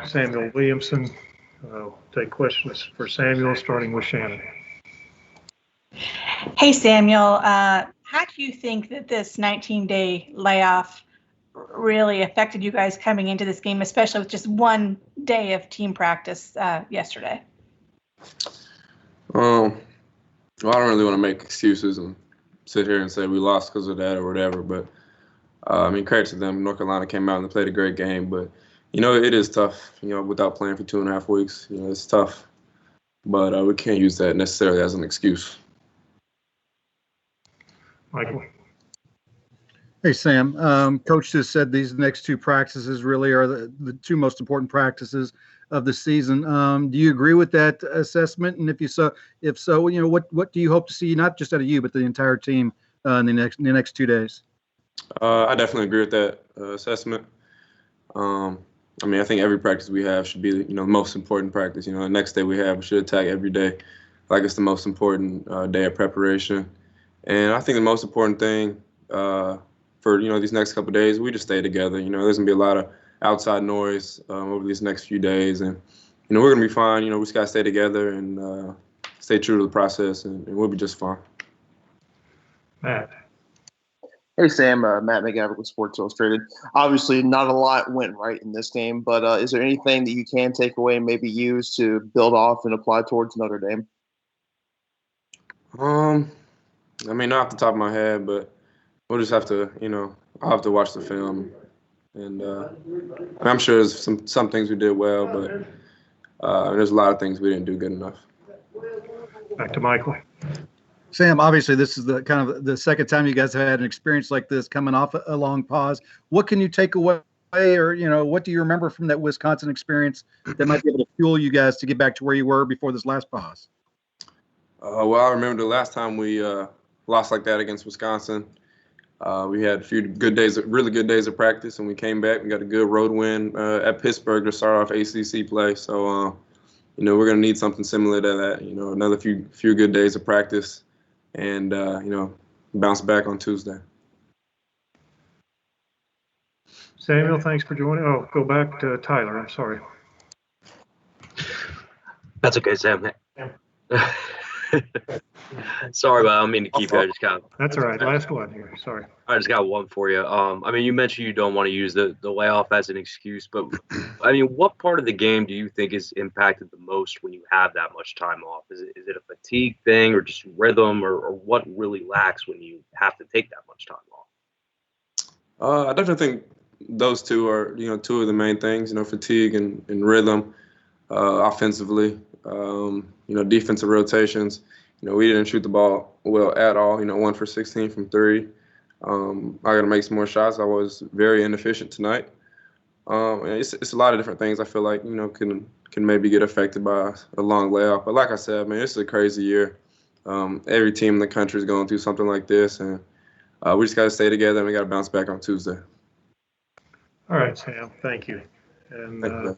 Samuell Williamson. Take questions for Samuel, starting with Shannon. Hey, Samuel. How do you think that this 19-day layoff really affected you guys coming into this game, especially with just one day of team practice yesterday? Well, I don't really want to make excuses and sit here and say we lost because of that or whatever. But, credit to them. North Carolina came out and they played a great game. But, it is tough, without playing for 2.5 weeks. It's tough. But we can't use that necessarily as an excuse. Michael. Hey, Sam. Coach just said these next two practices really are the two most important practices of the season. Do you agree with that assessment? And if so, what do you hope to see, not just out of you, but the entire team in the next 2 days? I definitely agree with that assessment. I think every practice we have should be, the most important practice. The next day we should attack every day like it's the most important day of preparation. And I think the most important thing for, these next couple of days, we just stay together. There's going to be a lot of outside noise over these next few days. And, we're going to be fine. We just got to stay together and stay true to the process, and we'll be just fine. Matt. Hey, Sam. Matt McGavrick with Sports Illustrated. Obviously, not a lot went right in this game, but is there anything that you can take away and maybe use to build off and apply towards Notre Dame? Not off the top of my head, but we'll just have to, I'll have to watch the film. And I'm sure there's some things we did well, but there's a lot of things we didn't do good enough. Back to Michael. Sam, obviously this is the kind of the second time you guys have had an experience like this coming off a long pause. What can you take away, or what do you remember from that Wisconsin experience that might be able to fuel you guys to get back to where you were before this last pause? Well, I remember the last time we lost like that against Wisconsin. We had a few really good days of practice, and we came back and got a good road win at Pittsburgh to start off ACC play. So, we're going to need something similar to that. Another few good days of practice, and bounce back on Tuesday. Samuel, thanks for joining. Oh, go back to Tyler. I'm sorry. That's okay, Sam. Sorry, but I don't mean to keep you. I just got. That's all right. Last one here. Sorry. I just got one for you. You mentioned you don't want to use the layoff as an excuse, but what part of the game do you think is impacted the most when you have that much time off? Is it a fatigue thing, or just rhythm, or what really lacks when you have to take that much time off? I definitely think those two are two of the main things. Fatigue and rhythm, offensively. Defensive rotations. We didn't shoot the ball well at all. 1 for 16 from 3. I got to make some more shots. I was very inefficient tonight. It's a lot of different things I feel like, can maybe get affected by a long layoff. But like I said, this is a crazy year. Every team in the country is going through something like this, and we just got to stay together, and we got to bounce back on Tuesday. All right, Sam. Thank you. And